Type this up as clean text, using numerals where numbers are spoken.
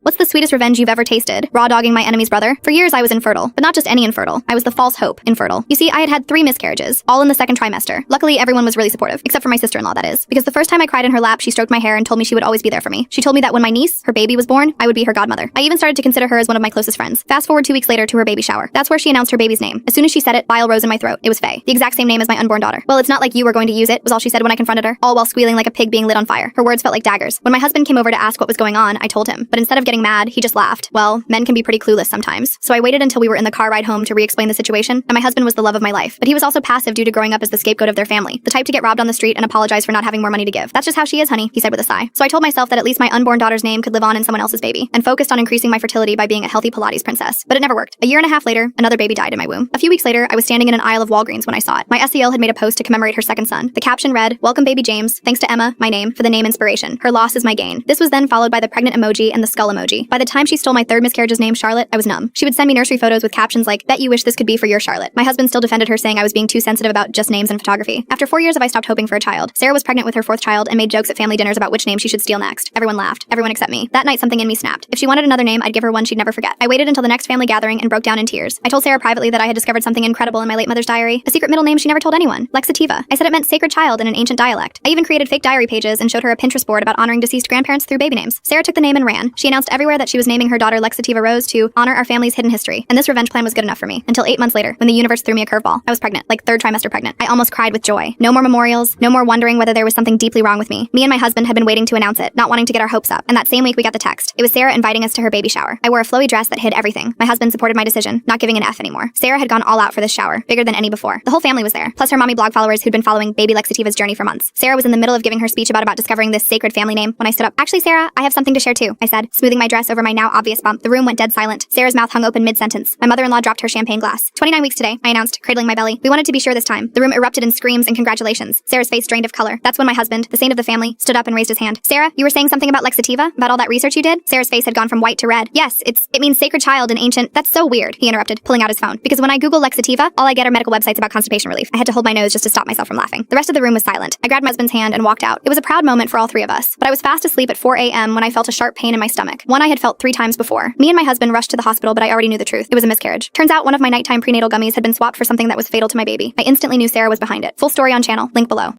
What's the sweetest revenge you've ever tasted? Raw dogging my enemy's brother? For years I was infertile, but not just any infertile. I was the false hope infertile. You see, I had had 3 miscarriages, all in the second trimester. Luckily, everyone was really supportive, except for my sister-in-law, that is. Because the first time I cried in her lap, she stroked my hair and told me she would always be there for me. She told me that when my niece, her baby, was born, I would be her godmother. I even started to consider her as one of my closest friends. Fast forward 2 weeks later to her baby shower. That's where she announced her baby's name. As soon as she said it, bile rose in my throat. It was Faye, the exact same name as my unborn daughter. Well, it's not like you were going to use it, was all she said when I confronted her, all while squealing like a pig being lit on fire. Her words felt like daggers. When my husband came over to ask what was going on, I told him. But instead of getting mad, he just laughed. Well, men can be pretty clueless sometimes. So I waited until we were in the car ride home to re-explain the situation, and my husband was the love of my life. But he was also passive due to growing up as the scapegoat of their family, the type to get robbed on the street and apologize for not having more money to give. That's just how she is, honey, he said with a sigh. So I told myself that at least my unborn daughter's name could live on in someone else's baby, and focused on increasing my fertility by being a healthy Pilates princess. But it never worked. A year and a half later, another baby died in my womb. A few weeks later, I was standing in an aisle of Walgreens when I saw it. My SEL had made a post to commemorate her second son. The caption read, "Welcome baby James, thanks to Emma, my name, for the name inspiration. Her loss is my gain." This was then followed by the pregnant emoji and the skull emoji. By the time she stole my third miscarriage's name, Charlotte, I was numb. She would send me nursery photos with captions like, "Bet you wish this could be for your Charlotte." My husband still defended her, saying I was being too sensitive about just names and photography. After 4 years of I stopped hoping for a child, Sarah was pregnant with her 4th child and made jokes at family dinners about which name she should steal next. Everyone laughed. Everyone except me. That night something in me snapped. If she wanted another name, I'd give her one she'd never forget. I waited until the next family gathering and broke down in tears. I told Sarah privately that I had discovered something incredible in my late mother's diary, a secret middle name she never told anyone, Lexativa. I said it meant sacred child in an ancient dialect. I even created fake diary pages and showed her a Pinterest board about honoring deceased grandparents through baby names. Sarah took the name and ran. She announced everywhere that she was naming her daughter Lexativa Rose to honor our family's hidden history. And this revenge plan was good enough for me. Until 8 months later, when the universe threw me a curveball. I was pregnant, like 3rd trimester pregnant. I almost cried with joy. No more memorials, no more wondering whether there was something deeply wrong with me. Me and my husband had been waiting to announce it, not wanting to get our hopes up. And that same week we got the text. It was Sarah inviting us to her baby shower. I wore a flowy dress that hid everything. My husband supported my decision, not giving an F anymore. Sarah had gone all out for this shower, bigger than any before. The whole family was there, plus her mommy blog followers who'd been following baby Lexativa's journey for months. Sarah was in the middle of giving her speech about discovering this sacred family name when I stood up. "Actually, Sarah, I have something to share too," I said, smoothing my dress over my now obvious bump. The room went dead silent. Sarah's mouth hung open mid-sentence. My mother-in-law dropped her champagne glass. 29 weeks today, I announced, cradling my belly. We wanted to be sure this time. The room erupted in screams and congratulations. Sarah's face drained of color. That's when my husband, the saint of the family, stood up and raised his hand. "Sarah, you were saying something about Lexativa? About all that research you did?" Sarah's face had gone from white to red. "Yes, it means sacred child in ancient—" "That's so weird," he interrupted, pulling out his phone. "Because when I Google Lexativa, all I get are medical websites about constipation relief." I had to hold my nose just to stop myself from laughing. The rest of the room was silent. I grabbed my husband's hand and walked out. It was a proud moment for all 3 of us. But I was fast asleep at 4 a.m. when I felt a sharp pain in my stomach. One I had felt 3 times before. Me and my husband rushed to the hospital, but I already knew the truth. It was a miscarriage. Turns out one of my nighttime prenatal gummies had been swapped for something that was fatal to my baby. I instantly knew Sarah was behind it. Full story on channel, link below.